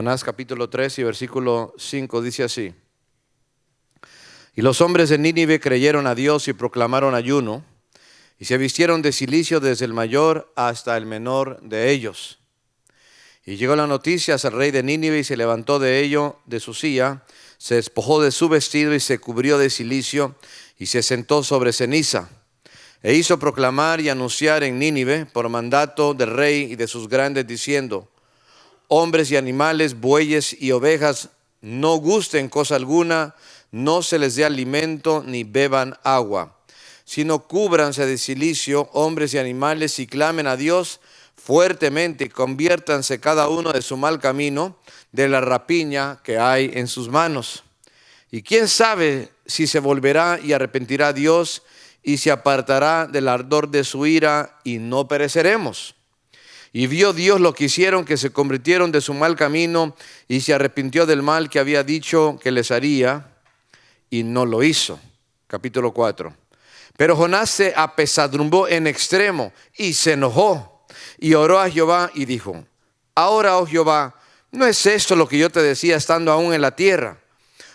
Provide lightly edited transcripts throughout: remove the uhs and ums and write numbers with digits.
Jonás capítulo 3 y versículo 5 dice así: Y los hombres de Nínive creyeron a Dios y proclamaron ayuno, y se vistieron de cilicio desde el mayor hasta el menor de ellos. Y llegó la noticia al rey de Nínive y se levantó de su silla, se despojó de su vestido y se cubrió de cilicio y se sentó sobre ceniza. E hizo proclamar y anunciar en Nínive por mandato del rey y de sus grandes diciendo: Hombres y animales, bueyes y ovejas, no gusten cosa alguna, no se les dé alimento ni beban agua, sino cúbranse de cilicio, hombres y animales, y clamen a Dios fuertemente, y conviértanse cada uno de su mal camino, de la rapiña que hay en sus manos. Y quién sabe si se volverá y arrepentirá Dios, y se apartará del ardor de su ira, y no pereceremos. Y vio Dios lo que hicieron, que se convirtieron de su mal camino, y se arrepintió del mal que había dicho que les haría, y no lo hizo. Capítulo 4. Pero Jonás se apesadumbró en extremo, y se enojó, y oró a Jehová, y dijo: Ahora, oh Jehová, ¿no es esto lo que yo te decía estando aún en la tierra?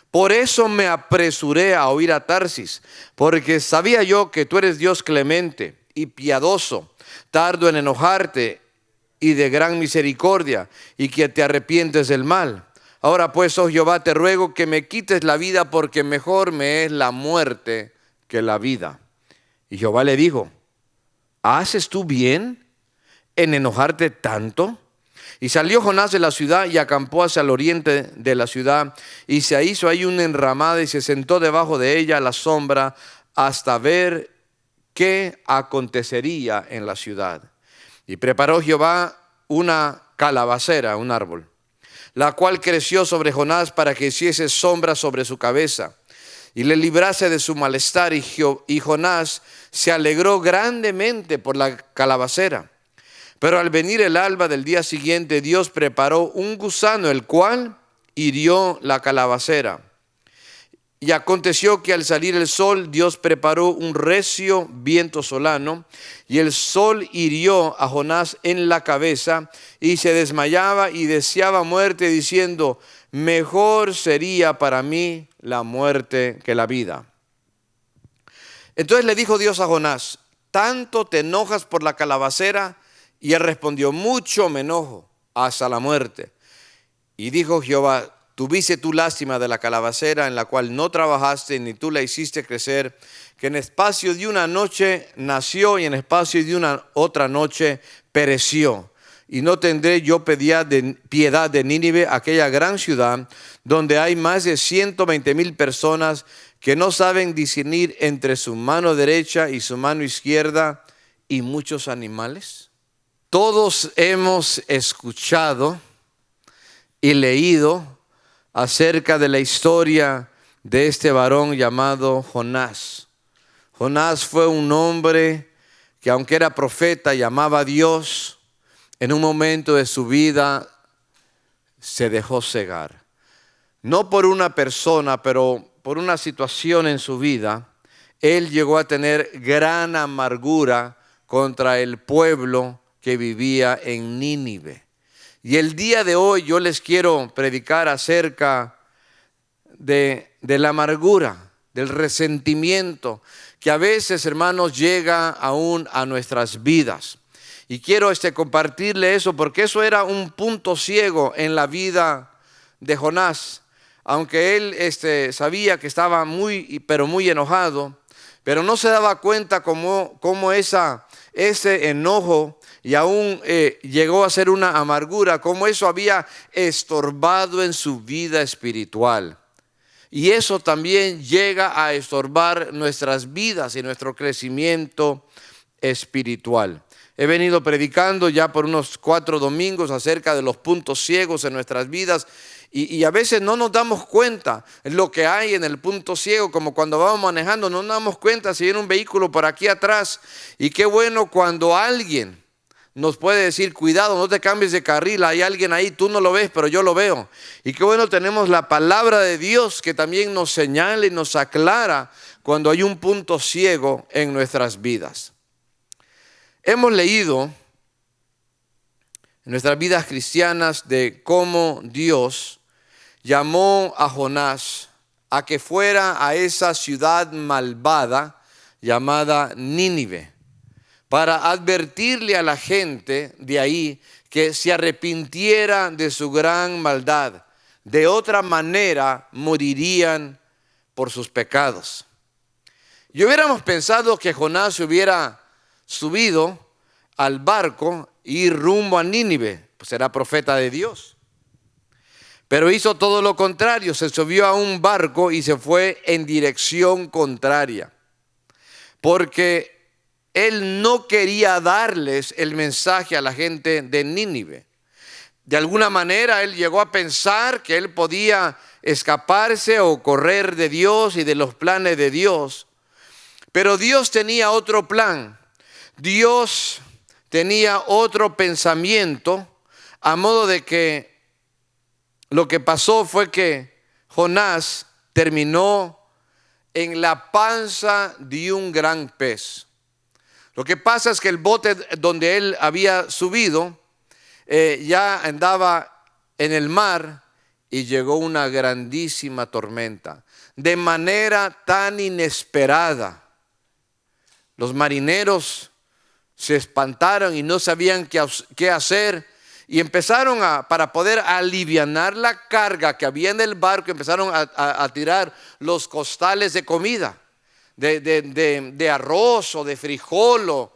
Por eso me apresuré a huir a Tarsis, porque sabía yo que tú eres Dios clemente y piadoso, tardo en enojarte y de gran misericordia, y que te arrepientes del mal. Ahora pues, oh Jehová, te ruego que me quites la vida, porque mejor me es la muerte que la vida. Y Jehová le dijo: ¿haces tú bien en enojarte tanto? Y salió Jonás de la ciudad y acampó hacia el oriente de la ciudad, y se hizo ahí una enramada y se sentó debajo de ella a la sombra hasta ver qué acontecería en la ciudad. Y preparó Jehová una calabacera, un árbol, la cual creció sobre Jonás para que hiciese sombra sobre su cabeza y le librase de su malestar. Y Jonás se alegró grandemente por la calabacera. Pero al venir el alba del día siguiente, Dios preparó un gusano, el cual hirió la calabacera. Y aconteció que al salir el sol, Dios preparó un recio viento solano, y el sol hirió a Jonás en la cabeza, y se desmayaba y deseaba muerte, diciendo: mejor sería para mí la muerte que la vida. Entonces le dijo Dios a Jonás: ¿tanto te enojas por la calabacera? Y él respondió: mucho me enojo, hasta la muerte. Y dijo Jehová: ¿tuviste tú lástima de la calabacera, en la cual no trabajaste ni tú la hiciste crecer, que en espacio de una noche nació y en espacio de una otra noche pereció? Y no tendré yo piedad de Nínive, aquella gran ciudad, donde hay más de 120,000 personas que no saben discernir entre su mano derecha y su mano izquierda, y muchos animales. Todos hemos escuchado y leído acerca de la historia de este varón llamado Jonás. Jonás fue un hombre que, aunque era profeta y amaba a Dios, en un momento de su vida se dejó cegar. No por una persona, pero por una situación en su vida. Él llegó a tener gran amargura contra el pueblo que vivía en Nínive. Y el día de hoy yo les quiero predicar acerca de la amargura, del resentimiento que a veces, hermanos, llega aún a nuestras vidas. Y quiero compartirle eso, porque eso era un punto ciego en la vida de Jonás. Aunque él sabía que estaba muy enojado, pero no se daba cuenta cómo ese enojo, y aún llegó a ser una amargura, cómo eso había estorbado en su vida espiritual. Y eso también llega a estorbar nuestras vidas y nuestro crecimiento espiritual. He venido predicando ya por unos 4 domingos acerca de los puntos ciegos en nuestras vidas, y a veces no nos damos cuenta lo que hay en el punto ciego, como cuando vamos manejando, no nos damos cuenta si viene un vehículo por aquí atrás. Y qué bueno cuando alguien nos puede decir: cuidado, no te cambies de carril, hay alguien ahí, tú no lo ves, pero yo lo veo. Y qué bueno tenemos la palabra de Dios que también nos señala y nos aclara cuando hay un punto ciego en nuestras vidas. Hemos leído en nuestras vidas cristianas de cómo Dios llamó a Jonás a que fuera a esa ciudad malvada llamada Nínive, para advertirle a la gente de ahí que se arrepintiera de su gran maldad. De otra manera morirían por sus pecados. Y hubiéramos pensado que Jonás hubiera subido al barco e ir rumbo a Nínive, pues era profeta de Dios. Pero hizo todo lo contrario, se subió a un barco y se fue en dirección contraria, porque él no quería darles el mensaje a la gente de Nínive. De alguna manera él llegó a pensar que él podía escaparse o correr de Dios y de los planes de Dios. Pero Dios tenía otro plan. Dios tenía otro pensamiento, a modo de que lo que pasó fue que Jonás terminó en la panza de un gran pez. Lo que pasa es que el bote donde él había subido ya andaba en el mar y llegó una grandísima tormenta. De manera tan inesperada, los marineros se espantaron y no sabían qué hacer. Y empezaron para poder alivianar la carga que había en el barco, empezaron a tirar los costales de comida, de arroz o de frijol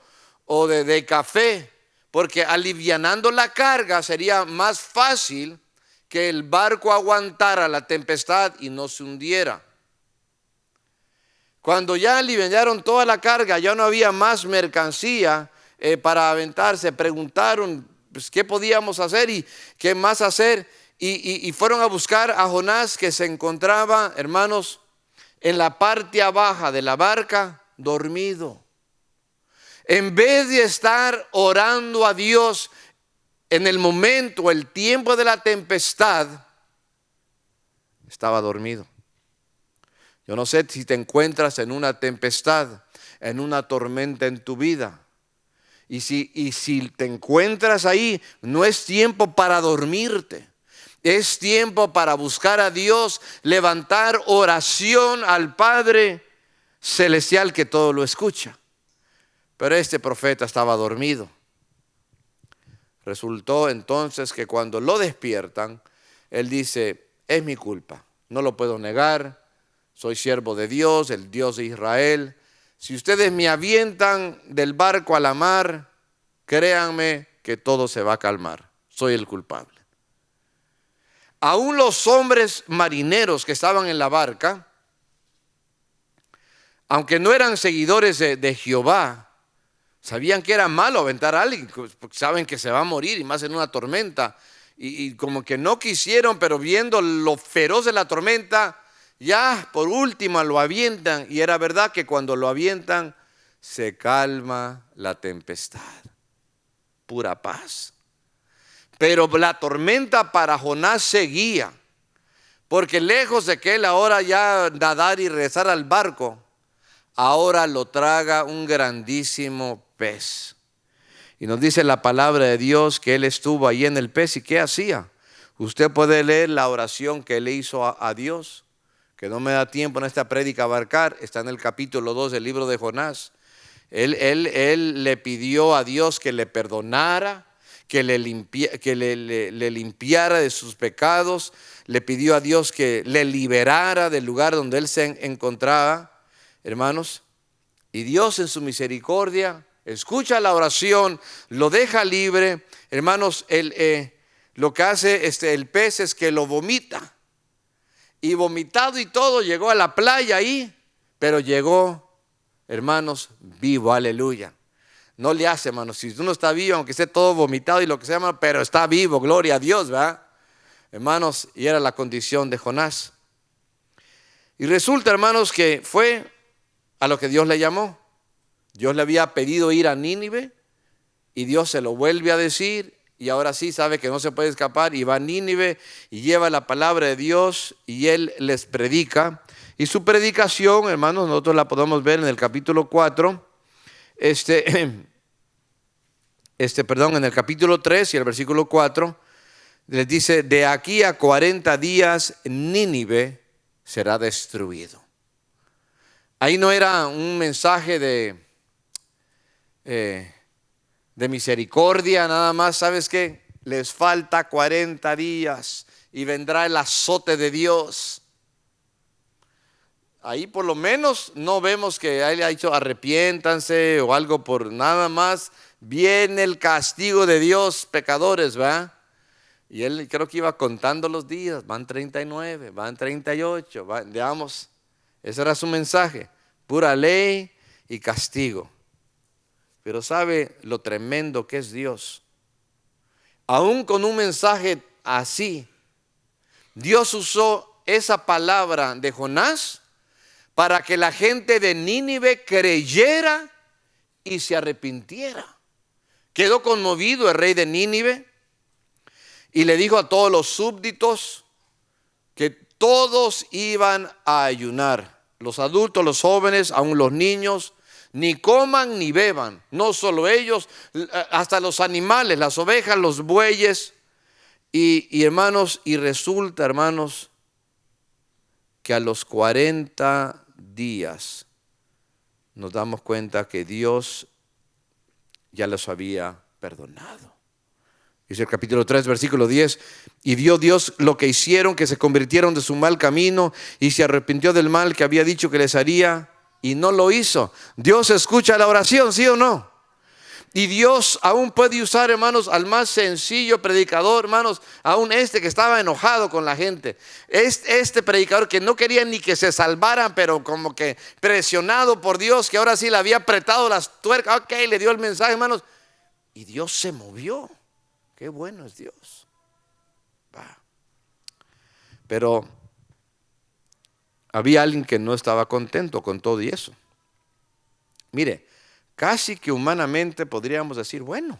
o de café, porque alivianando la carga sería más fácil que el barco aguantara la tempestad y no se hundiera. Cuando ya aliviaron toda la carga, ya no había más mercancía para aventarse, preguntaron pues, qué podíamos hacer y qué más hacer. Y fueron a buscar a Jonás, que se encontraba, hermanos, en la parte baja de la barca, dormido. En vez de estar orando a Dios en el momento, el tiempo de la tempestad, estaba dormido. Yo no sé si te encuentras en una tempestad, en una tormenta en tu vida. Y si te encuentras ahí, no es tiempo para dormirte. Es tiempo para buscar a Dios, levantar oración al Padre Celestial que todo lo escucha. Pero este profeta estaba dormido. Resultó entonces que cuando lo despiertan, él dice: es mi culpa, no lo puedo negar, soy siervo de Dios, el Dios de Israel. Si ustedes me avientan del barco a la mar, créanme que todo se va a calmar. Soy el culpable. Aún los hombres marineros que estaban en la barca, aunque no eran seguidores de Jehová, sabían que era malo aventar a alguien, porque saben que se va a morir y más en una tormenta. Y como que no quisieron, pero viendo lo feroz de la tormenta, ya por última lo avientan. Y era verdad que cuando lo avientan se calma la tempestad, pura paz. Pero la tormenta para Jonás seguía, porque lejos de que él ahora ya nadar y regresar al barco, ahora lo traga un grandísimo pez. Y nos dice la palabra de Dios que él estuvo ahí en el pez. ¿Y qué hacía? Usted puede leer la oración que él hizo a Dios, que no me da tiempo en esta prédica abarcar. Está en el capítulo 2 del libro de Jonás. Él le pidió a Dios que le perdonara, que le limpiara de sus pecados. Le pidió a Dios que le liberara del lugar donde él se encontraba, hermanos. Y Dios en su misericordia escucha la oración, lo deja libre. Hermanos, lo que hace el pez es que lo vomita. Y vomitado y todo, llegó a la playa ahí, pero llegó, hermanos, vivo, aleluya. No le hace, hermanos, si uno está vivo, aunque esté todo vomitado y lo que sea, hermano, pero está vivo, gloria a Dios, ¿verdad? Hermanos, y era la condición de Jonás. Y resulta, hermanos, que fue a lo que Dios le llamó. Dios le había pedido ir a Nínive y Dios se lo vuelve a decir, y ahora sí sabe que no se puede escapar y va a Nínive y lleva la palabra de Dios y él les predica. Y su predicación, hermanos, nosotros la podemos ver en el capítulo 4. en el capítulo 3 y el versículo 4, les dice, de aquí a 40 días Nínive será destruido. Ahí no era un mensaje de misericordia, nada más. ¿Sabes qué? Les falta 40 días y vendrá el azote de Dios. Ahí por lo menos no vemos que él ha dicho arrepiéntanse o algo, por nada más. Viene el castigo de Dios, pecadores, ¿verdad? Y él creo que iba contando los días, van 39, van 38, veamos, ese era su mensaje, pura ley y castigo. Pero ¿sabe lo tremendo que es Dios? Aún con un mensaje así, Dios usó esa palabra de Jonás para que la gente de Nínive creyera y se arrepintiera. Quedó conmovido el rey de Nínive y le dijo a todos los súbditos que todos iban a ayunar. Los adultos, los jóvenes, aún los niños, ni coman ni beban. No solo ellos, hasta los animales, las ovejas, los bueyes. Y hermanos, y resulta, hermanos, que a los 40 días nos damos cuenta que Dios ya los había perdonado. Dice el capítulo 3, versículo 10, y vio Dios lo que hicieron, que se convirtieron de su mal camino y se arrepintió del mal que había dicho que les haría y no lo hizo. Dios escucha la oración, ¿sí o no? Y Dios aún puede usar, hermanos, al más sencillo predicador, hermanos, aún que estaba enojado con la gente. Este predicador que no quería ni que se salvaran, pero como que presionado por Dios, que ahora sí le había apretado las tuercas. Ok, le dio el mensaje, hermanos, y Dios se movió. Qué bueno es Dios. Pero había alguien que no estaba contento con todo y eso. Mire, casi que humanamente podríamos decir, bueno,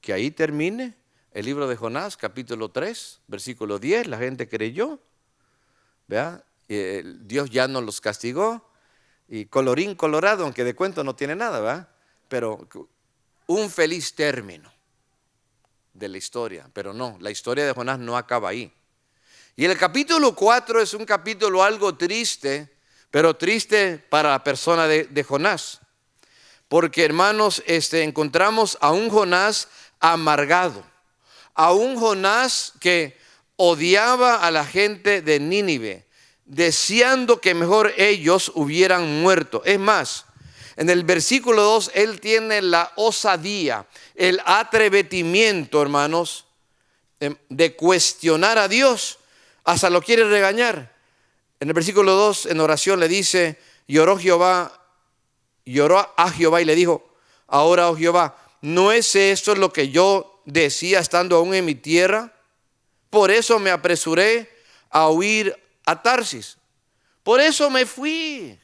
que ahí termine el libro de Jonás, capítulo 3, versículo 10, la gente creyó, ¿verdad? Dios ya no los castigó, y colorín colorado, aunque de cuento no tiene nada, ¿verdad? Pero un feliz término de la historia, pero no, la historia de Jonás no acaba ahí. Y el capítulo 4 es un capítulo algo triste, pero triste para la persona de Jonás. Porque, hermanos, encontramos a un Jonás amargado, a un Jonás que odiaba a la gente de Nínive, deseando que mejor ellos hubieran muerto. Es más, en el versículo 2, él tiene la osadía, el atrevimiento, hermanos, de cuestionar a Dios. Hasta lo quiere regañar. En el versículo 2, en oración le dice, lloró a Jehová y le dijo, ahora, oh Jehová, ¿no es esto lo que yo decía estando aún en mi tierra? Por eso me apresuré a huir a Tarsis. Por eso me fui.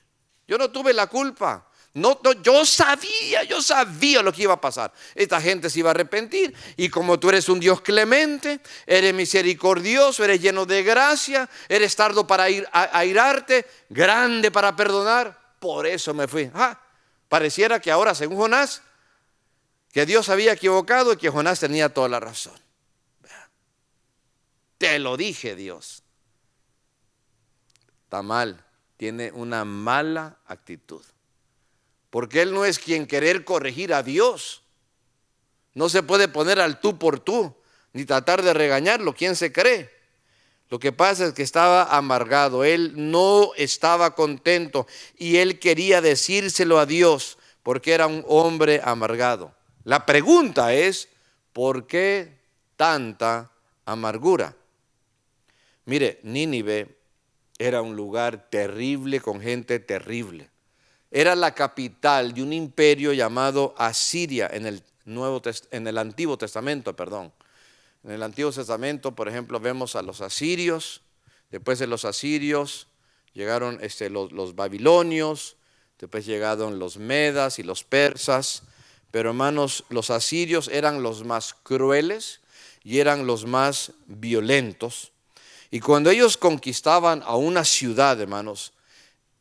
Yo no tuve la culpa. No, yo sabía lo que iba a pasar. Esta gente se iba a arrepentir. Y como tú eres un Dios clemente, eres misericordioso, eres lleno de gracia, eres tardo para airarte, grande para perdonar, por eso me fui. Pareciera que ahora, según Jonás, que Dios había equivocado y que Jonás tenía toda la razón. Te lo dije, Dios. Está mal, tiene una mala actitud. Porque él no es quien querer corregir a Dios. No se puede poner al tú por tú, ni tratar de regañarlo. ¿Quién se cree? Lo que pasa es que estaba amargado. Él no estaba contento y él quería decírselo a Dios porque era un hombre amargado. La pregunta es, ¿por qué tanta amargura? Mire, Nínive era un lugar terrible con gente terrible. Era la capital de un imperio llamado Asiria en el Antiguo Testamento, perdón. En el Antiguo Testamento, por ejemplo, vemos a los asirios. Después de los asirios llegaron los babilonios. Después llegaron los medas y los persas. Pero hermanos, los asirios eran los más crueles y eran los más violentos. Y cuando ellos conquistaban a una ciudad, hermanos,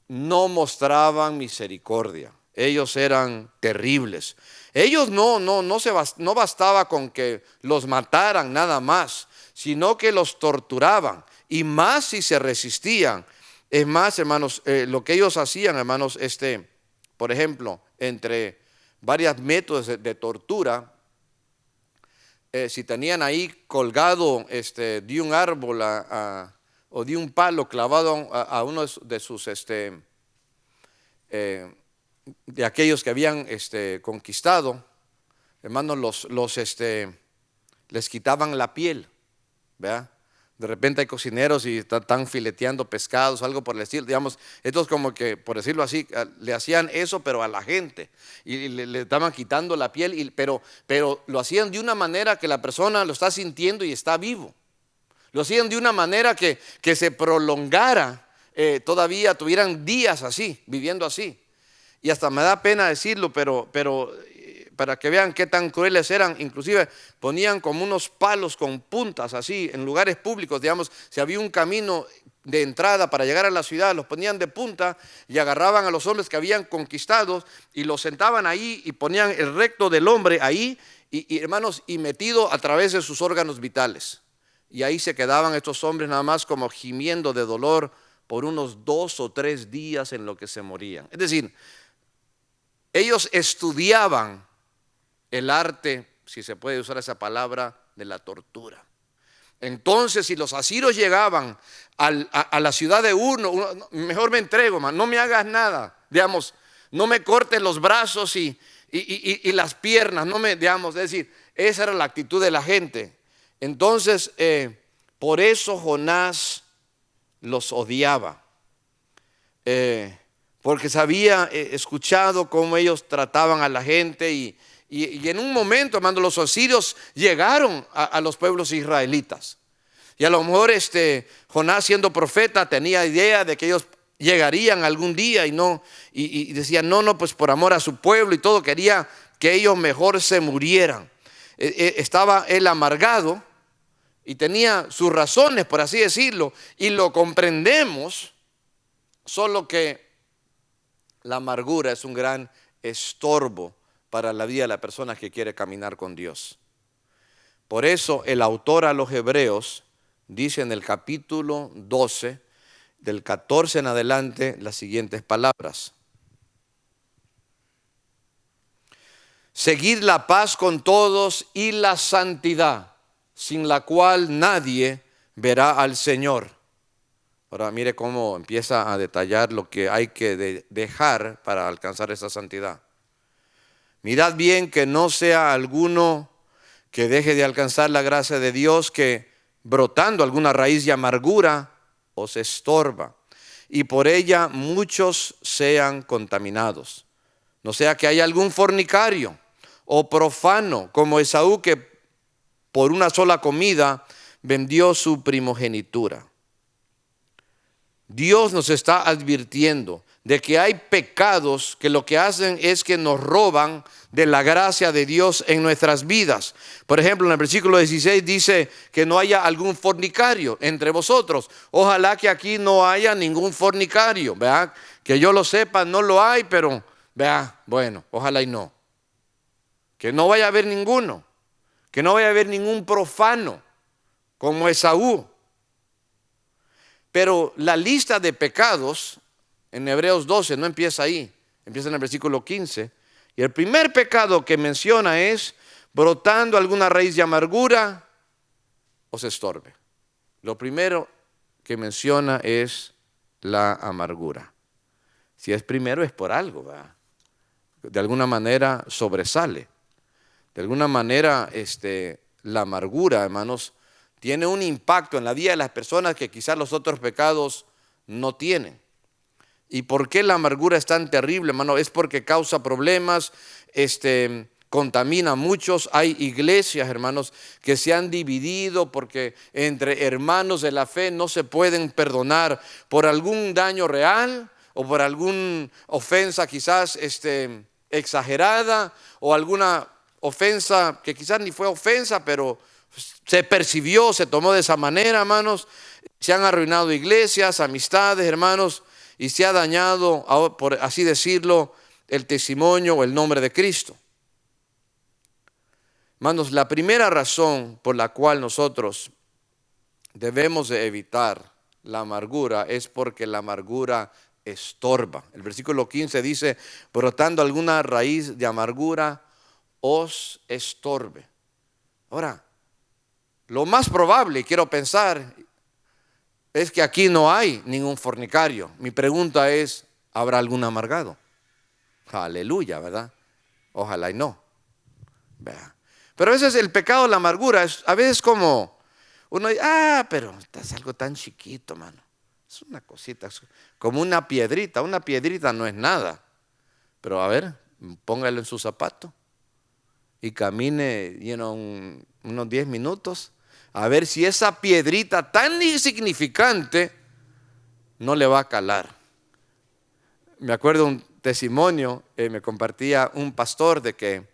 no mostraban misericordia. Ellos eran terribles. Ellos no bastaba con que los mataran nada más, sino que los torturaban, y más si se resistían. Es más, hermanos, lo que ellos hacían, hermanos, por ejemplo, entre varios métodos de tortura, si tenían ahí colgado de un árbol o de un palo clavado a uno de sus de aquellos que habían conquistado, hermanos, les quitaban la piel, ¿verdad? De repente hay cocineros y están fileteando pescados, algo por el estilo, digamos, estos como que, por decirlo así, le hacían eso, pero a la gente, y le estaban quitando la piel, pero lo hacían de una manera que la persona lo está sintiendo y está vivo. Lo hacían de una manera que se prolongara, todavía tuvieran días así, viviendo así. Y hasta me da pena decirlo, pero para que vean qué tan crueles eran, inclusive ponían como unos palos con puntas así en lugares públicos, digamos, si había un camino de entrada para llegar a la ciudad, los ponían de punta y agarraban a los hombres que habían conquistado y los sentaban ahí y ponían el recto del hombre ahí y hermanos, y metido a través de sus órganos vitales. Y ahí se quedaban estos hombres nada más como gimiendo de dolor por unos 2 o 3 días en lo que se morían. Es decir, ellos estudiaban el arte, si se puede usar esa palabra, de la tortura. Entonces, si los asirios llegaban a la ciudad de uno, mejor me entrego, man, no me hagas nada, digamos, no me cortes los brazos y las piernas, no me, digamos, es decir, esa era la actitud de la gente. Entonces, por eso Jonás los odiaba. Porque se había escuchado cómo ellos trataban a la gente y en un momento, hermano, los asirios llegaron a los pueblos israelitas. Y a lo mejor Jonás, siendo profeta, tenía idea de que ellos llegarían algún día y decía, no, pues por amor a su pueblo y todo, quería que ellos mejor se murieran. Estaba él amargado y tenía sus razones, por así decirlo, y lo comprendemos, solo que la amargura es un gran estorbo para la vida de la persona que quiere caminar con Dios. Por eso el autor a los Hebreos dice en el capítulo 12, del 14 en adelante, las siguientes palabras: seguid la paz con todos y la santidad, sin la cual nadie verá al Señor. Ahora mire cómo empieza a detallar lo que hay que dejar para alcanzar esa santidad. Mirad bien que no sea alguno que deje de alcanzar la gracia de Dios, que brotando alguna raíz de amargura os estorba, y por ella muchos sean contaminados. No sea que haya algún fornicario o profano como Esaú, que por una sola comida vendió su primogenitura. Dios nos está advirtiendo de que hay pecados que lo que hacen es que nos roban de la gracia de Dios en nuestras vidas. Por ejemplo, en el versículo 16 dice que no haya algún fornicario entre vosotros. Ojalá que aquí no haya ningún fornicario, ¿verdad? Que yo lo sepa, no lo hay, pero ¿verdad? Bueno, ojalá y no. Que no vaya a haber ninguno, que no vaya a haber ningún profano como Esaú. Pero la lista de pecados en Hebreos 12 no empieza ahí, empieza en el versículo 15. Y el primer pecado que menciona es: brotando alguna raíz de amargura os estorbe. Lo primero que menciona es la amargura. Si es primero es por algo, ¿verdad? De alguna manera sobresale. De alguna manera la amargura, hermanos, tiene un impacto en la vida de las personas que quizás los otros pecados no tienen. ¿Y por qué la amargura es tan terrible, hermano? Es porque causa problemas, contamina a muchos. Hay iglesias, hermanos, que se han dividido porque entre hermanos de la fe no se pueden perdonar por algún daño real o por alguna ofensa quizás exagerada, o alguna ofensa que quizás ni fue ofensa, pero se percibió, se tomó de esa manera, hermanos. Se han arruinado iglesias, amistades, hermanos, y se ha dañado, por así decirlo, el testimonio o el nombre de Cristo. Hermanos, la primera razón por la cual nosotros debemos de evitar la amargura es porque la amargura estorba. El versículo 15 dice, brotando alguna raíz de amargura os estorbe. Ahora, lo más probable, quiero pensar, es que aquí no hay ningún fornicario. Mi pregunta es, ¿habrá algún amargado? Aleluya, ¿verdad? Ojalá y no. ¿Verdad? Pero a veces el pecado, la amargura, es a veces como uno dice, pero es algo tan chiquito, mano. Es una cosita, es como una piedrita. Una piedrita no es nada. Pero a ver, póngalo en su zapato y camine unos 10 minutos a ver si esa piedrita tan insignificante no le va a calar. Me acuerdo un testimonio, me compartía un pastor de que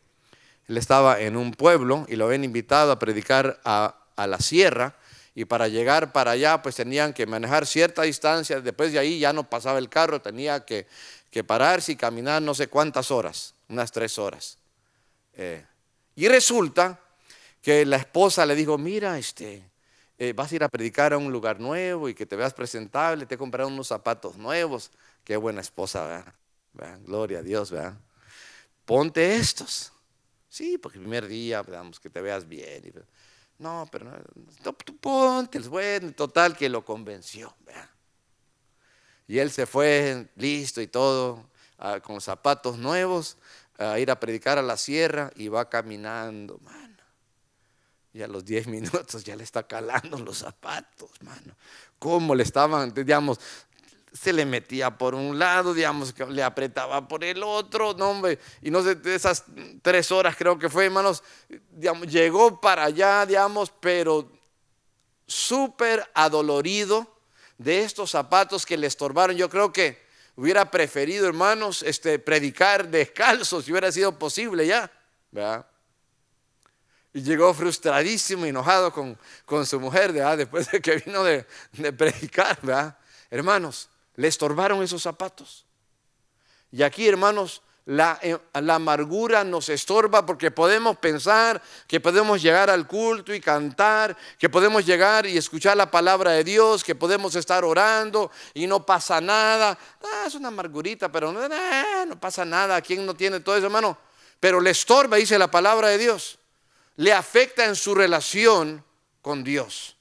él estaba en un pueblo y lo habían invitado a predicar a la sierra, y para llegar para allá pues tenían que manejar cierta distancia. Después de ahí ya no pasaba el carro, tenía que pararse y caminar no sé cuántas horas, unas 3 horas. Y resulta que la esposa le dijo, mira, vas a ir a predicar a un lugar nuevo y que te veas presentable, te he comprado unos zapatos nuevos. Qué buena esposa, ¿verdad? ¿Verdad? Gloria a Dios, ¿verdad? Ponte estos. Sí, porque el primer día, digamos, que te veas bien. No, pero no, tú ponte, es bueno, total que lo convenció, ¿verdad? Y él se fue listo y todo, con zapatos nuevos, a ir a predicar a la sierra, y va caminando, mano. Y a los 10 minutos ya le está calando los zapatos, mano. ¿Cómo le estaban, digamos, se le metía por un lado, digamos, que le apretaba por el otro, no, hombre, y no sé, de esas 3 horas creo que fue, hermanos, digamos, llegó para allá, digamos, pero súper adolorido de estos zapatos que le estorbaron. Yo creo que hubiera preferido, hermanos, predicar descalzo si hubiera sido posible ya, ¿verdad? Y llegó frustradísimo, enojado con su mujer, ¿verdad? Después de que vino de predicar, ¿verdad? Hermanos, le estorbaron esos zapatos. Y aquí, hermanos, la amargura nos estorba porque podemos pensar que podemos llegar al culto y cantar, que podemos llegar y escuchar la palabra de Dios, que podemos estar orando y no pasa nada. Es una amargurita, pero no pasa nada. ¿Quién no tiene todo eso, hermano? Pero le estorba, dice la palabra de Dios. Le afecta en su relación con Dios.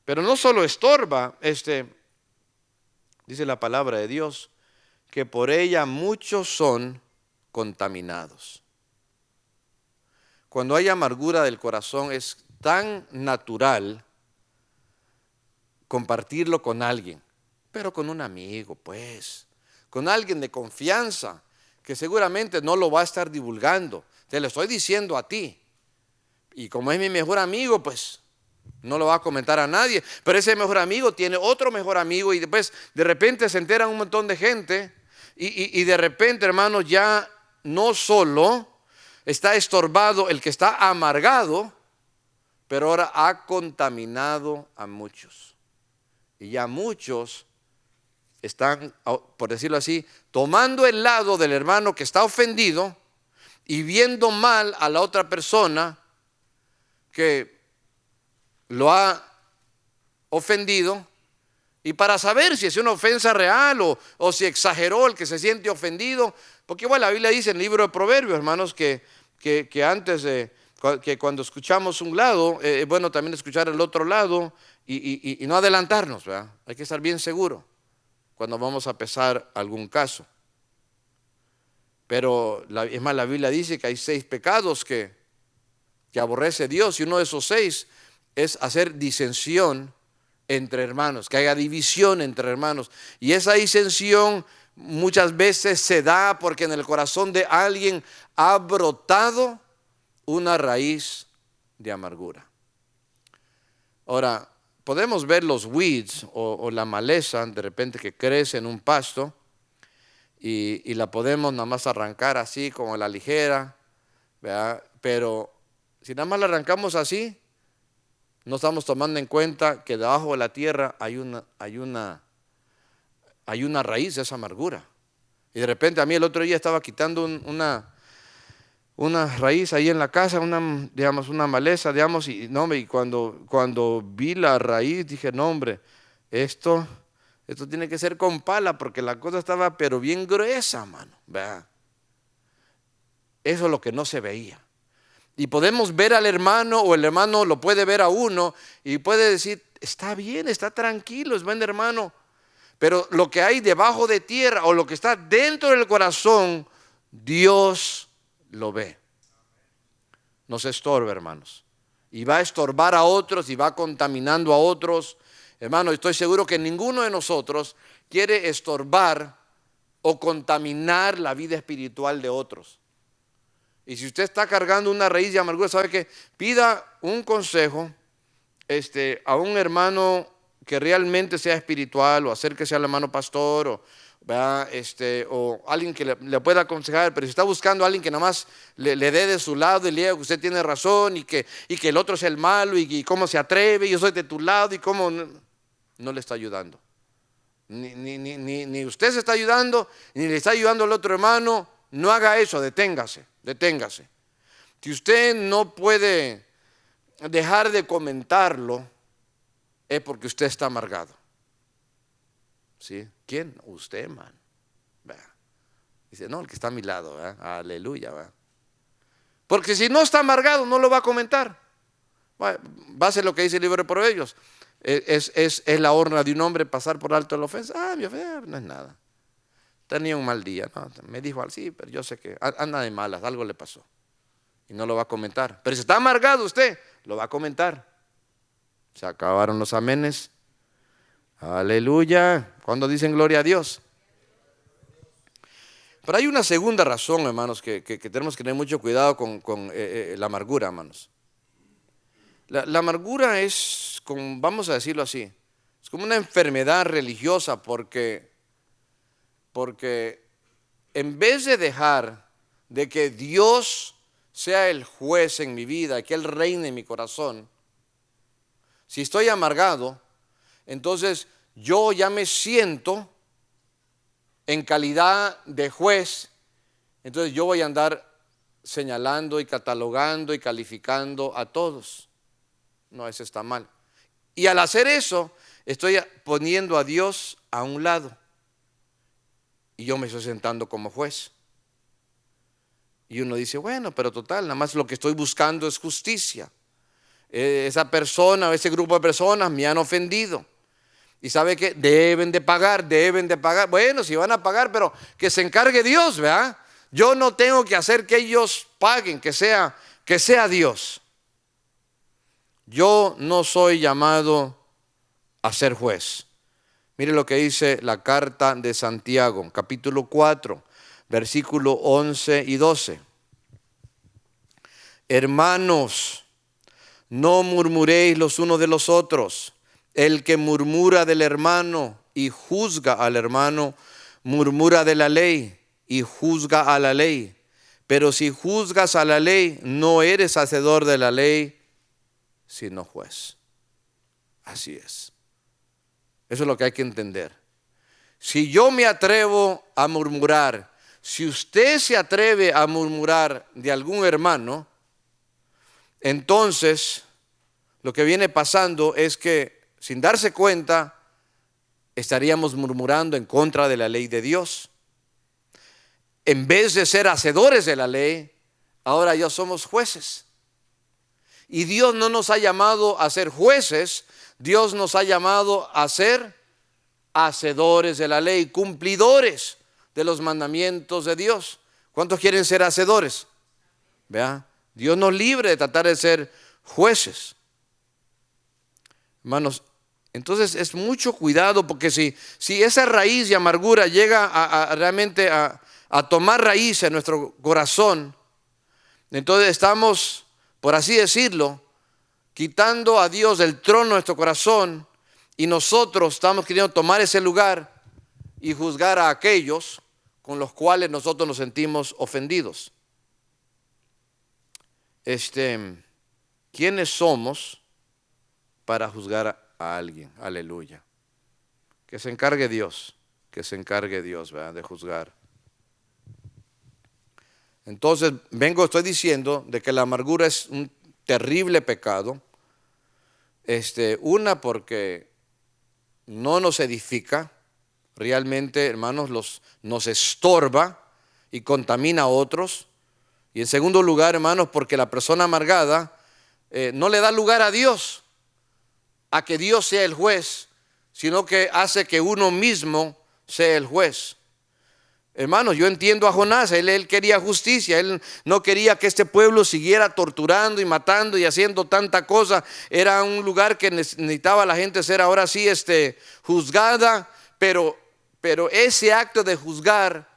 Pero no solo estorba, dice la palabra de Dios, que por ella muchos son contaminados. Cuando hay amargura del corazón es tan natural compartirlo con alguien, pero con un amigo, pues, con alguien de confianza, que seguramente no lo va a estar divulgando. Te lo estoy diciendo a ti. Y como es mi mejor amigo, pues no lo va a comentar a nadie. Pero ese mejor amigo tiene otro mejor amigo, y después de repente se enteran un montón de gente. Y de repente, hermanos, ya no solo está estorbado el que está amargado, pero ahora ha contaminado a muchos. Y ya muchos están, por decirlo así, tomando el lado del hermano que está ofendido y viendo mal a la otra persona que lo ha ofendido. Y para saber si es una ofensa real o si exageró el que se siente ofendido, porque igual la Biblia dice en el libro de Proverbios, hermanos, que antes que cuando escuchamos un lado, es bueno también escuchar el otro lado y no adelantarnos, ¿verdad? Hay que estar bien seguro cuando vamos a pesar algún caso. Pero es más, la Biblia dice que hay 6 pecados que aborrece Dios, y uno de esos 6 es hacer disensión entre hermanos, que haya división entre hermanos. Y esa disensión muchas veces se da porque en el corazón de alguien ha brotado una raíz de amargura. Ahora, podemos ver los weeds o la maleza de repente que crece en un pasto, y la podemos nada más arrancar así como a la ligera, ¿verdad? Pero si nada más la arrancamos así, no estamos tomando en cuenta que debajo de la tierra hay una raíz de esa amargura. Y de repente a mí el otro día estaba quitando una raíz ahí en la casa, digamos, una maleza, digamos, y, no, hombre, y cuando vi la raíz dije, no, hombre, esto tiene que ser con pala, porque la cosa estaba pero bien gruesa, mano. ¿Verdad? Eso es lo que no se veía. Y podemos ver al hermano, o el hermano lo puede ver a uno y puede decir, está bien, está tranquilo, es buen hermano. Pero lo que hay debajo de tierra o lo que está dentro del corazón, Dios lo ve. No se estorba, hermanos. Y va a estorbar a otros y va contaminando a otros. Hermano, estoy seguro que ninguno de nosotros quiere estorbar o contaminar la vida espiritual de otros. Y si usted está cargando una raíz de amargura, sabe que pida un consejo a un hermano que realmente sea espiritual, o acérquese al hermano pastor, o alguien que le pueda aconsejar. Pero si está buscando a alguien que nada más le dé de su lado y le diga que usted tiene razón y que el otro es el malo y cómo se atreve, yo soy de tu lado y cómo, no le está ayudando. Ni usted se está ayudando, ni le está ayudando al otro hermano. No haga eso, deténgase. Si usted no puede dejar de comentarlo, es porque usted está amargado. ¿Sí? ¿Quién? Usted, man. Dice, no, el que está a mi lado. Aleluya. Porque si no está amargado, no lo va a comentar. Va a hacer lo que dice el libro de Proverbios. Es la honra de un hombre pasar por alto la ofensa. Mi ofensa no es nada. Tenía un mal día. No, me dijo, sí, pero yo sé que anda de malas, algo le pasó. Y no lo va a comentar. Pero si está amargado usted, lo va a comentar. Se acabaron los amenes. Aleluya. ¿Cuándo dicen gloria a Dios? Pero hay una segunda razón, hermanos, que tenemos que tener mucho cuidado con la amargura, hermanos. La amargura es, vamos a decirlo así, es como una enfermedad religiosa, porque en vez de dejar de que Dios sea el juez en mi vida, que Él reine en mi corazón, si estoy amargado, entonces yo ya me siento en calidad de juez. Entonces yo voy a andar señalando y catalogando y calificando a todos. No, eso está mal. Y al hacer eso, estoy poniendo a Dios a un lado. Y yo me estoy sentando como juez. Y uno dice, bueno, pero total, nada más lo que estoy buscando es justicia. Esa persona o ese grupo de personas me han ofendido. Y sabe que deben de pagar. Bueno, si van a pagar, pero que se encargue Dios, ¿verdad? Yo no tengo que hacer que ellos paguen, que sea Dios. Yo no soy llamado a ser juez. Mire lo que dice la carta de Santiago, capítulo 4, versículo 11 y 12. Hermanos, no murmuréis los unos de los otros. El que murmura del hermano y juzga al hermano, murmura de la ley y juzga a la ley. Pero si juzgas a la ley, no eres hacedor de la ley, sino juez. Así es. Eso es lo que hay que entender. Si yo me atrevo a murmurar, si usted se atreve a murmurar de algún hermano, entonces lo que viene pasando es que, sin darse cuenta, estaríamos murmurando en contra de la ley de Dios. En vez de ser hacedores de la ley, ahora ya somos jueces. Y Dios no nos ha llamado a ser jueces, Dios nos ha llamado a ser hacedores de la ley, cumplidores de los mandamientos de Dios. ¿Cuántos quieren ser hacedores? ¿Vea? Dios nos libre de tratar de ser jueces. Hermanos, entonces es mucho cuidado, porque si esa raíz de amargura llega a realmente a tomar raíz en nuestro corazón, entonces estamos, por así decirlo, quitando a Dios del trono de nuestro corazón, y nosotros estamos queriendo tomar ese lugar y juzgar a aquellos con los cuales nosotros nos sentimos ofendidos. ¿Quiénes somos para juzgar a alguien? Aleluya. Que se encargue Dios, ¿verdad?, de juzgar. Entonces, estoy diciendo de que la amargura es un terrible pecado. Una, porque no nos edifica, realmente, hermanos, nos estorba y contamina a otros. Y en segundo lugar, hermanos, porque la persona amargada no le da lugar a Dios, a que Dios sea el juez, sino que hace que uno mismo sea el juez. Hermanos, yo entiendo a Jonás, él quería justicia, él no quería que este pueblo siguiera torturando y matando y haciendo tanta cosa. Era un lugar que necesitaba la gente ser ahora sí juzgada, pero ese acto de juzgar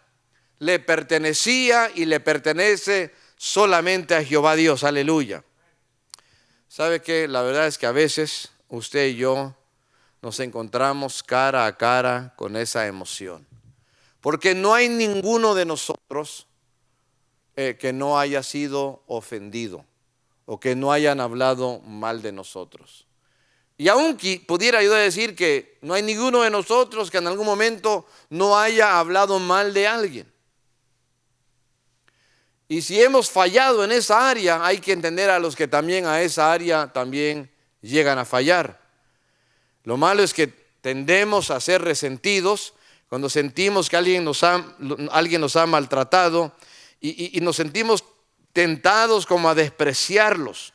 le pertenecía y le pertenece solamente a Jehová Dios, aleluya. ¿Sabe qué? La verdad es que a veces usted y yo nos encontramos cara a cara con esa emoción. Porque no hay ninguno de nosotros que no haya sido ofendido o que no hayan hablado mal de nosotros. Y aún pudiera yo decir que no hay ninguno de nosotros que en algún momento no haya hablado mal de alguien. Y si hemos fallado en esa área, hay que entender a los que también a esa área también llegan a fallar. Lo malo es que tendemos a ser resentidos cuando sentimos que alguien nos ha maltratado y nos sentimos tentados como a despreciarlos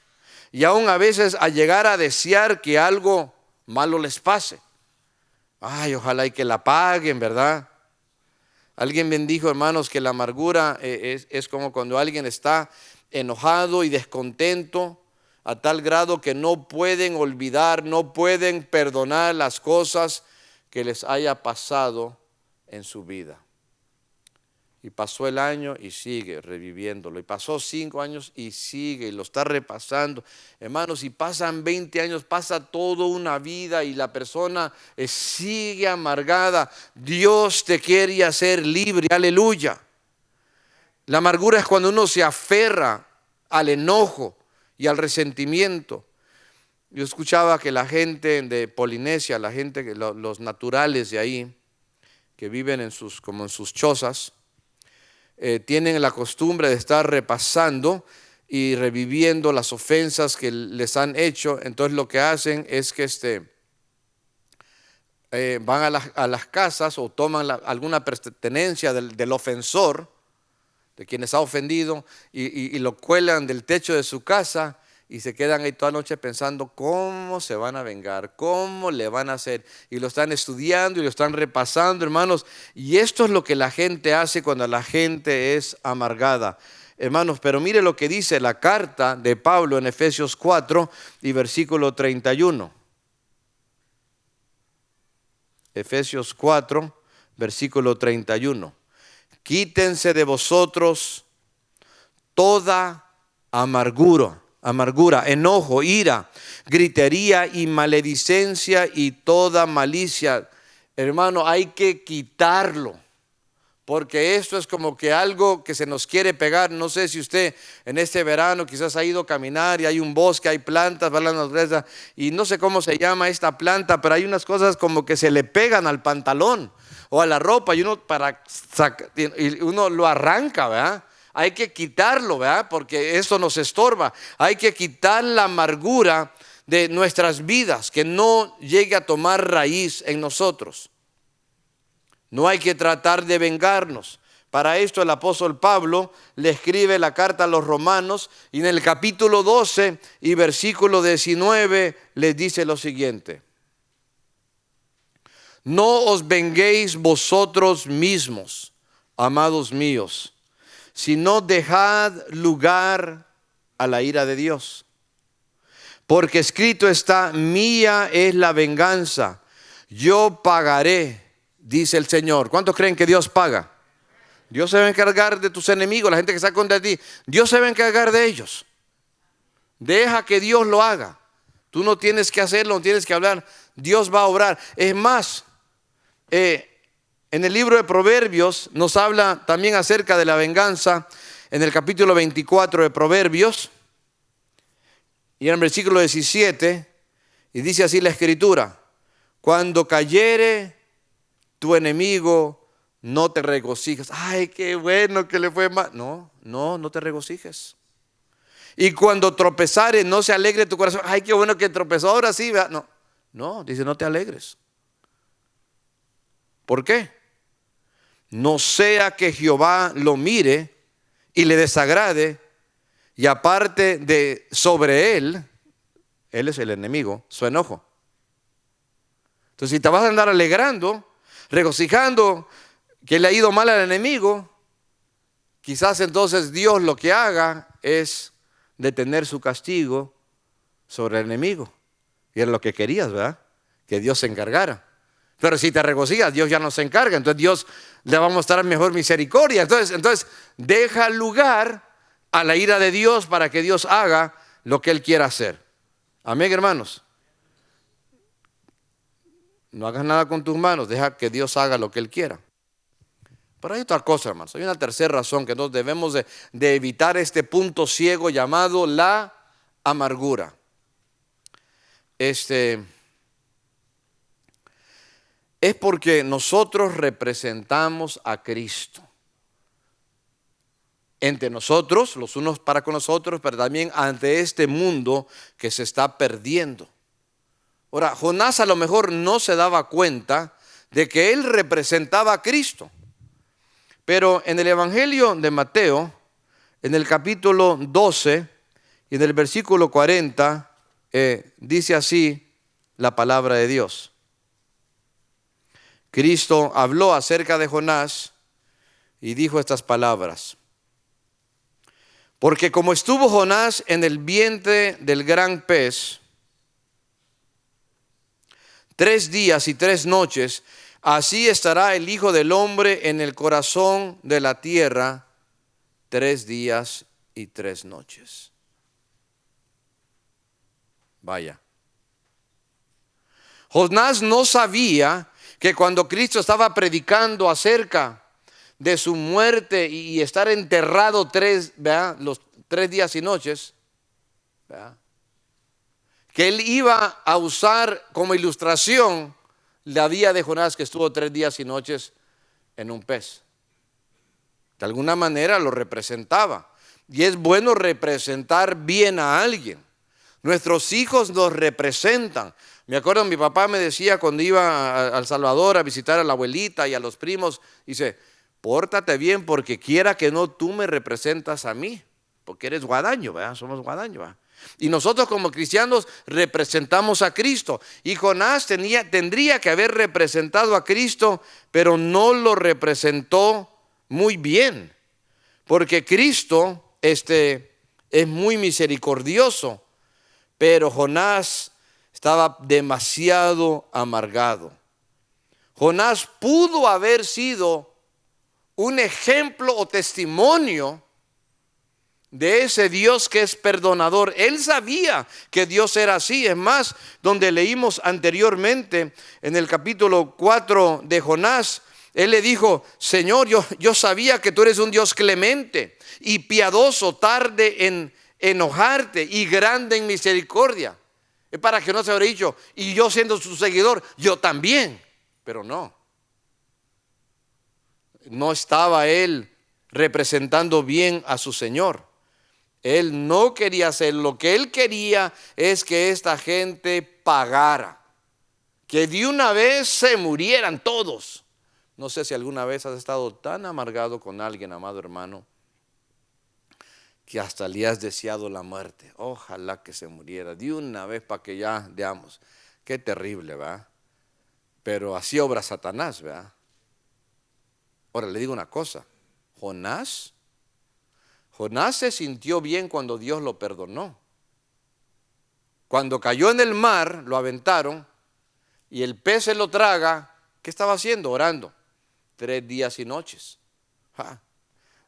y aún a veces a llegar a desear que algo malo les pase. Ay, ojalá y que la paguen, ¿verdad? Alguien me dijo, hermanos, que la amargura es como cuando alguien está enojado y descontento a tal grado que no pueden olvidar, no pueden perdonar las cosas que les haya pasado en su vida. Y pasó el año y sigue reviviéndolo. Y pasó 5 años y sigue y lo está repasando. Hermanos, y pasan 20 años, pasa toda una vida y la persona sigue amargada. Dios te quiere hacer libre, aleluya. La amargura es cuando uno se aferra al enojo y al resentimiento. Yo escuchaba que la gente de Polinesia, la gente, los naturales de ahí, que viven como en sus chozas, tienen la costumbre de estar repasando y reviviendo las ofensas que les han hecho. Entonces lo que hacen es que van a las casas o toman alguna pertenencia del ofensor, de quienes ha ofendido, y lo cuelgan del techo de su casa y se quedan ahí toda la noche pensando cómo se van a vengar, cómo le van a hacer. Y lo están estudiando y lo están repasando, hermanos. Y esto es lo que la gente hace cuando la gente es amargada. Hermanos, pero mire lo que dice la carta de Pablo en Efesios 4 y versículo 31. Efesios 4, versículo 31. Quítense de vosotros toda amargura, enojo, ira, gritería y maledicencia y toda malicia. Hermano, hay que quitarlo, porque esto es como que algo que se nos quiere pegar. No sé si usted en este verano quizás ha ido a caminar y hay un bosque, hay plantas, va a la naturaleza, y no sé cómo se llama esta planta, pero hay unas cosas como que se le pegan al pantalón o a la ropa y uno lo arranca, ¿verdad? Hay que quitarlo, ¿verdad? Porque eso nos estorba. Hay que quitar la amargura de nuestras vidas, que no llegue a tomar raíz en nosotros. No hay que tratar de vengarnos. Para esto el apóstol Pablo le escribe la carta a los romanos y en el capítulo 12 y versículo 19 les dice lo siguiente: no os venguéis vosotros mismos, amados míos, sino dejad lugar a la ira de Dios. Porque escrito está, mía es la venganza, yo pagaré, dice el Señor. ¿Cuántos creen que Dios paga? Dios se va a encargar de tus enemigos, la gente que está contra ti. Dios se va a encargar de ellos. Deja que Dios lo haga. Tú no tienes que hacerlo, no tienes que hablar. Dios va a obrar. Es más, en el libro de Proverbios nos habla también acerca de la venganza, en el capítulo 24 de Proverbios, y en el versículo 17, y dice así la escritura: cuando cayere tu enemigo No te regocijes. Ay, qué bueno que le fue mal. No te regocijes. Y cuando tropezare, no se alegre tu corazón. Ay, qué bueno que tropezó, ahora sí. ¿Verdad? No, dice, no te alegres. ¿Por qué? No sea que Jehová lo mire y le desagrade, y aparte de sobre él es el enemigo, su enojo. Entonces, si te vas a andar alegrando, regocijando que le ha ido mal al enemigo, quizás entonces Dios lo que haga es detener su castigo sobre el enemigo. Y era lo que querías, ¿verdad? Que Dios se encargara. Pero si te regocijas, Dios ya no se encarga. Entonces Dios le va a mostrar mejor misericordia. Entonces deja lugar a la ira de Dios para que Dios haga lo que Él quiera hacer. Amén, hermanos. No hagas nada con tus manos, deja que Dios haga lo que Él quiera. Pero hay otra cosa, hermanos. Hay una tercera razón que nosotros debemos de evitar este punto ciego llamado la amargura. Es porque nosotros representamos a Cristo. Entre nosotros, los unos para con los otros, pero también ante este mundo que se está perdiendo. Ahora, Jonás a lo mejor no se daba cuenta de que él representaba a Cristo. Pero en el Evangelio de Mateo, en el capítulo 12 y en el versículo 40, dice así la palabra de Dios. Cristo habló acerca de Jonás y dijo estas palabras. Porque como estuvo Jonás en el vientre del gran pez 3 días y 3 noches, así estará el Hijo del Hombre en el corazón de la tierra 3 días y 3 noches. Vaya. Jonás no sabía que cuando Cristo estaba predicando acerca de su muerte y estar enterrado los 3 días y noches, ¿verdad?, que él iba a usar como ilustración la vida de Jonás, que estuvo 3 días y noches en un pez. De alguna manera lo representaba. Y es bueno representar bien a alguien. Nuestros hijos nos representan. Me acuerdo, mi papá me decía cuando iba a El Salvador a visitar a la abuelita y a los primos, dice, pórtate bien porque quiera que no, tú me representas a mí. Porque eres guadaño, ¿verdad? Somos guadaño, ¿verdad? Y nosotros como cristianos representamos a Cristo. Y Jonás tendría que haber representado a Cristo, pero no lo representó muy bien. Porque Cristo es muy misericordioso, pero Jonás estaba demasiado amargado. Jonás pudo haber sido un ejemplo o testimonio de ese Dios que es perdonador. Él sabía que Dios era así. Es más, donde leímos anteriormente en el capítulo 4 de Jonás, él le dijo, Señor, yo sabía que tú eres un Dios clemente y piadoso, tarde en enojarte y grande en misericordia. Es para que no se hubiera dicho, y yo siendo su seguidor, yo también. Pero no estaba él representando bien a su Señor. Él no quería hacer, lo que él quería es que esta gente pagara, que de una vez se murieran todos. No sé si alguna vez has estado tan amargado con alguien, amado hermano, que hasta le has deseado la muerte. Ojalá que se muriera de una vez para que ya veamos. Qué terrible, ¿verdad? Pero así obra Satanás, ¿verdad? Ahora le digo una cosa, Jonás se sintió bien cuando Dios lo perdonó. Cuando cayó en el mar, lo aventaron y el pez se lo traga. ¿Qué estaba haciendo? Orando 3 días y noches.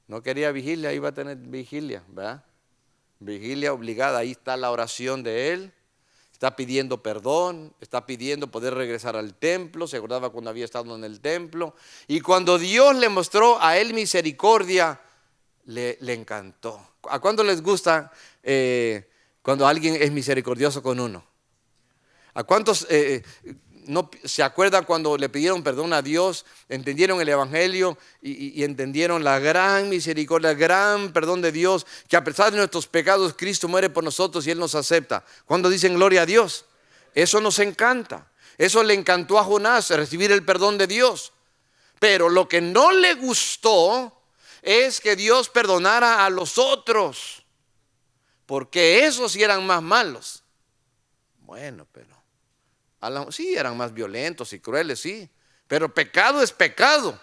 No quería vigilia, iba a tener vigilia, ¿verdad? Vigilia obligada, ahí está la oración de él. Está pidiendo perdón, está pidiendo poder regresar al templo. Se acordaba cuando había estado en el templo. Y cuando Dios le mostró a él misericordia, le encantó. ¿A cuánto les gusta cuando alguien es misericordioso con uno? ¿A cuántos no se acuerdan cuando le pidieron perdón a Dios, entendieron el Evangelio y entendieron la gran misericordia, el gran perdón de Dios, que a pesar de nuestros pecados Cristo muere por nosotros y Él nos acepta. Cuando dicen gloria a Dios, eso nos encanta. Eso le encantó a Jonás, recibir el perdón de Dios. Pero lo que no le gustó es que Dios perdonara a los otros, porque esos sí eran más malos. Bueno, pero sí, eran más violentos y crueles, sí. Pero pecado es pecado.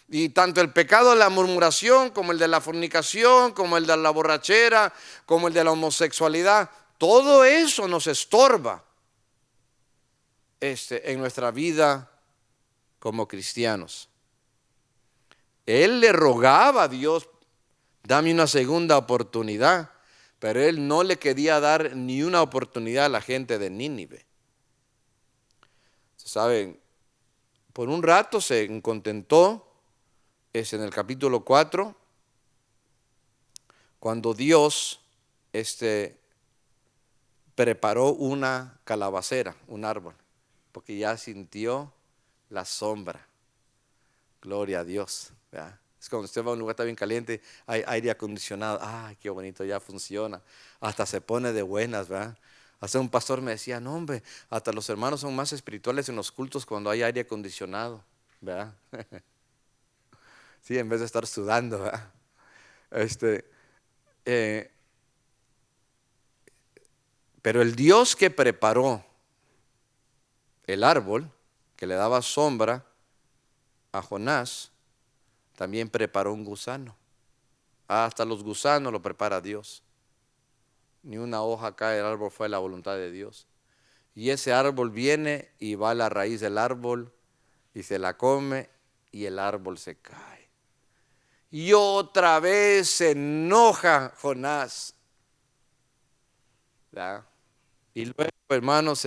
Y tanto el pecado de la murmuración, como el de la fornicación, como el de la borrachera, como el de la homosexualidad, todo eso nos estorba en nuestra vida como cristianos. Él le rogaba a Dios, dame una segunda oportunidad, pero él no le quería dar ni una oportunidad a la gente de Nínive. ¿Saben? Por un rato se contentó, en el capítulo 4, cuando Dios preparó una calabacera, un árbol, porque ya sintió la sombra. Gloria a Dios, ¿verdad? Es cuando usted va a un lugar está bien caliente, hay aire acondicionado. Ay, qué bonito, ya funciona. Hasta se pone de buenas, ¿verdad? Hasta un pastor me decía, no hombre, hasta los hermanos son más espirituales en los cultos cuando hay aire acondicionado, ¿verdad? Sí, en vez de estar sudando, ¿verdad? Pero el Dios que preparó el árbol, que le daba sombra a Jonás, también preparó un gusano. Hasta los gusanos lo prepara Dios. Ni una hoja cae del árbol, fue la voluntad de Dios. Y ese árbol viene y va a la raíz del árbol y se la come y el árbol se cae. Y otra vez se enoja Jonás, ¿verdad? Y luego, hermanos,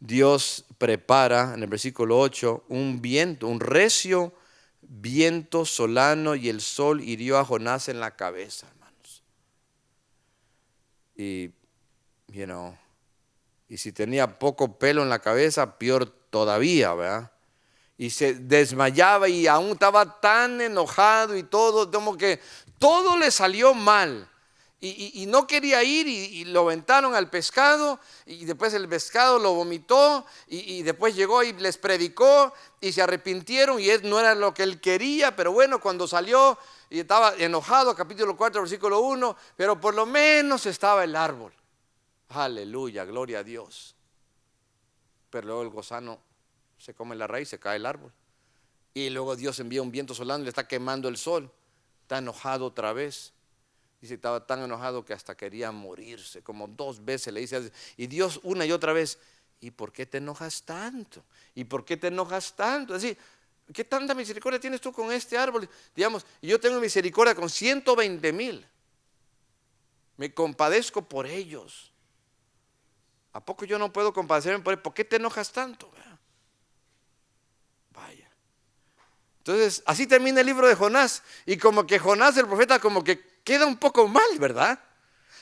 Dios prepara en el versículo 8 un viento, un recio viento solano, y el sol hirió a Jonás en la cabeza, hermanos. Y, y si tenía poco pelo en la cabeza, peor todavía, ¿verdad? Y se desmayaba y aún estaba tan enojado y todo, como que todo le salió mal. Y no quería ir y lo aventaron al pescado y después el pescado lo vomitó y después llegó y les predicó y se arrepintieron y no era lo que él quería, pero bueno, cuando salió y estaba enojado, capítulo 4, versículo 1, pero por lo menos estaba el árbol. Aleluya, gloria a Dios. Pero luego el gusano se come la raíz, se cae el árbol. Y luego Dios envía un viento solano y le está quemando el sol. Está enojado otra vez. Dice, estaba tan enojado que hasta quería morirse. Como 2 veces le dice, y Dios una y otra vez, ¿y por qué te enojas tanto? ¿Y por qué te enojas tanto? Es decir, ¿qué tanta misericordia tienes tú con este árbol? Digamos, yo tengo misericordia con 120,000. Me compadezco por ellos. ¿A poco yo no puedo compadecerme por ellos? ¿Por qué te enojas tanto? Vaya. Entonces, así termina el libro de Jonás. Y como que Jonás, el profeta, como que queda un poco mal, ¿verdad?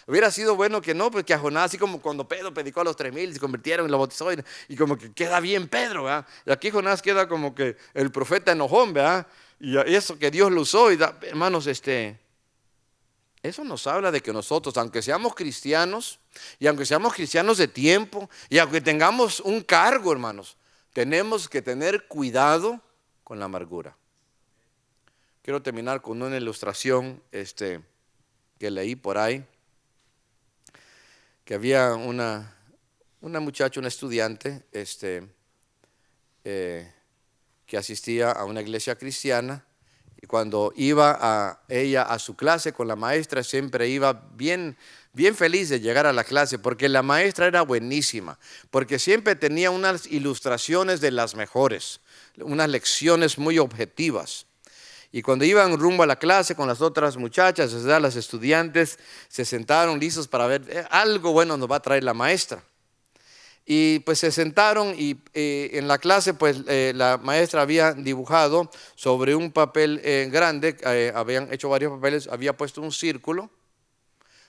Hubiera sido bueno que no, porque a Jonás, así como cuando Pedro predicó a los 3,000, se convirtieron y lo bautizó, y como que queda bien Pedro, ¿verdad? Y aquí Jonás queda como que el profeta enojón, ¿verdad? Y eso que Dios lo usó, hermanos, eso nos habla de que nosotros, aunque seamos cristianos, y aunque seamos cristianos de tiempo, y aunque tengamos un cargo, hermanos, tenemos que tener cuidado con la amargura. Quiero terminar con una ilustración que leí por ahí, que había una muchacha, una estudiante, que asistía a una iglesia cristiana, y cuando iba ella a su clase con la maestra, siempre iba bien feliz de llegar a la clase, porque la maestra era buenísima, porque siempre tenía unas ilustraciones de las mejores, unas lecciones muy objetivas. Y cuando iban rumbo a la clase con las otras muchachas, las estudiantes se sentaron listos para ver algo bueno nos va a traer la maestra. Y pues se sentaron y en la clase pues la maestra había dibujado sobre un papel grande, habían hecho varios papeles, había puesto un círculo,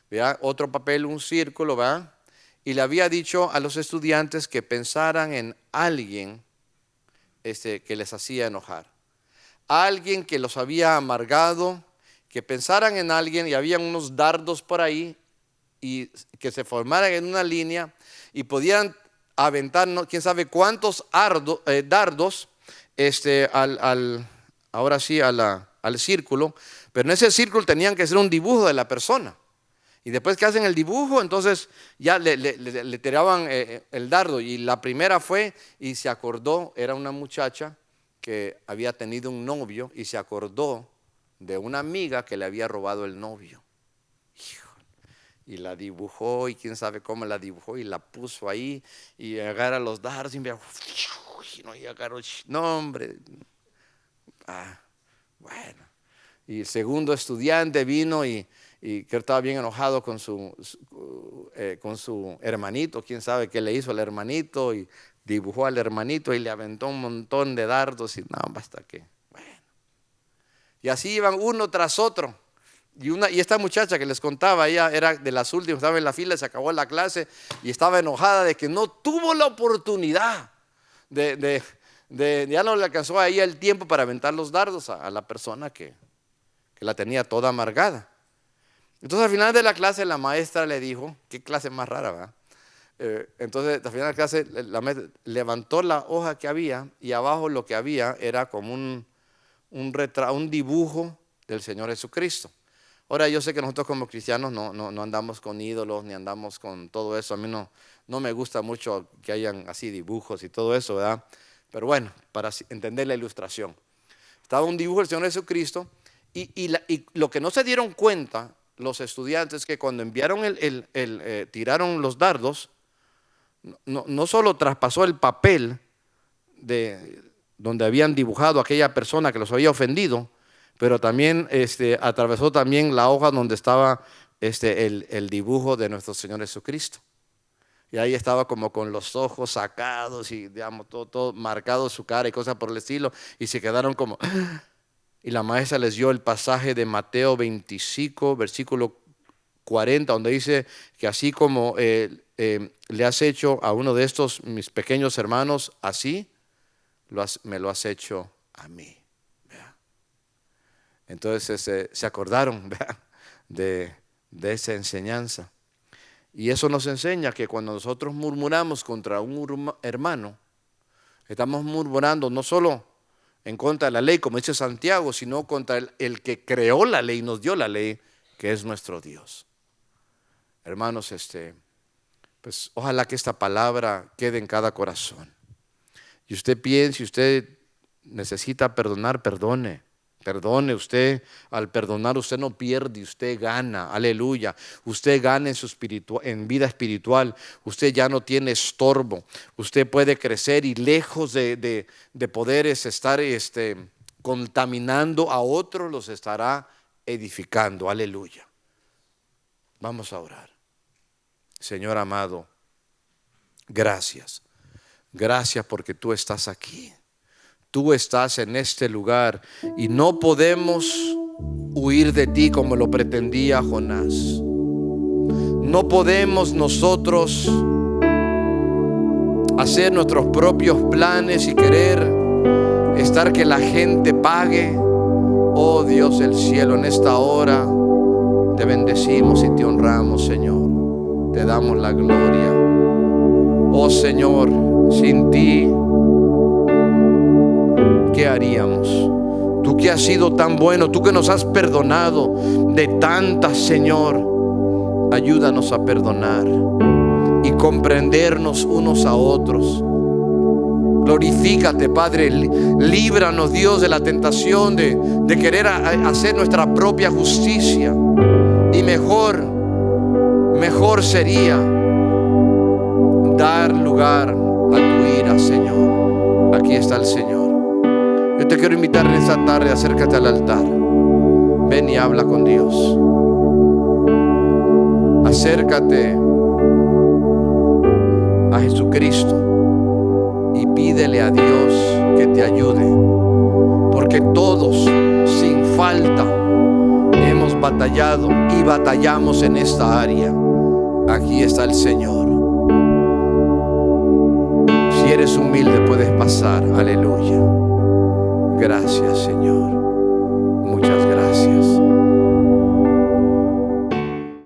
¿verdad? Otro papel, un círculo, ¿verdad? y le había dicho a los estudiantes que pensaran en alguien que les hacía enojar, alguien que los había amargado, que pensaran en alguien, y habían unos dardos por ahí y que se formaran en una línea y podían aventar quién sabe cuántos dardos ahora sí al círculo, pero en ese círculo tenían que hacer un dibujo de la persona. Y después que hacen el dibujo, entonces ya le tiraban el dardo. Y la primera fue, y se acordó, era una muchacha que había tenido un novio y se acordó de una amiga que le había robado el novio. Y la dibujó, y quién sabe cómo la dibujó, y la puso ahí, y agarra los dardos, y agarró, no hombre. Bueno. Y el segundo estudiante vino y que estaba bien enojado con su hermanito, quién sabe qué le hizo al hermanito, y dibujó al hermanito y le aventó un montón de dardos, y no, basta que, bueno. Y así iban uno tras otro. Y esta muchacha que les contaba, ella era de las últimas, estaba en la fila, se acabó la clase y estaba enojada de que no tuvo la oportunidad ya no le alcanzó a ella el tiempo para aventar los dardos a la persona que la tenía toda amargada. Entonces al final de la clase la maestra le dijo, qué clase más rara, ¿verdad? Entonces al final de la clase la maestra levantó la hoja que había, y abajo lo que había era como un dibujo del Señor Jesucristo. Ahora yo sé que nosotros como cristianos no andamos con ídolos, ni andamos con todo eso. A mí no me gusta mucho que hayan así dibujos y todo eso, ¿verdad? Pero bueno, para entender la ilustración. Estaba un dibujo del Señor Jesucristo, y lo que no se dieron cuenta los estudiantes, que cuando enviaron tiraron los dardos, no solo traspasó el papel de donde habían dibujado a aquella persona que los había ofendido, pero también atravesó también la hoja donde estaba el dibujo de nuestro Señor Jesucristo. Y ahí estaba como con los ojos sacados y digamos, todo marcado su cara y cosas por el estilo, y se quedaron como... Y la maestra les dio el pasaje de Mateo 25, versículo 40, donde dice que así como le has hecho a uno de estos mis pequeños hermanos, así me lo has hecho a mí. ¿Vea? Entonces se acordaron, ¿vea?, de esa enseñanza. Y eso nos enseña que cuando nosotros murmuramos contra un hermano, estamos murmurando no solo en contra de la ley, como dice Santiago, sino contra el que creó la ley y nos dio la ley, que es nuestro Dios. Hermanos, pues ojalá que esta palabra quede en cada corazón. Y usted piense, si usted necesita perdonar, perdone. Perdone usted. Al perdonar usted no pierde, usted gana. Aleluya. Usted gana en vida espiritual. Usted ya no tiene estorbo. Usted puede crecer, y lejos de poder estar contaminando a otros, los estará edificando. Aleluya. Vamos a orar. Señor amado, gracias. Gracias porque tú estás aquí. Tú estás en este lugar y no podemos huir de ti como lo pretendía Jonás. No podemos nosotros hacer nuestros propios planes y querer estar que la gente pague. Oh Dios del cielo, en esta hora te bendecimos y te honramos, Señor. Te damos la gloria. Oh Señor, sin ti, ¿qué haríamos? Tú que has sido tan bueno, tú que nos has perdonado de tantas, Señor, ayúdanos a perdonar y comprendernos unos a otros. Glorifícate, Padre, líbranos, Dios, de la tentación de querer hacer nuestra propia justicia. Y mejor sería dar lugar a tu ira, Señor. Aquí está el Señor. Yo te quiero invitar en esta tarde, acércate al altar. Ven y habla con Dios. Acércate a Jesucristo y pídele a Dios que te ayude. Porque todos, sin falta, hemos batallado y batallamos en esta área. Aquí está el Señor. eres humilde, puedes pasar. Aleluya. Gracias, Señor. Muchas gracias.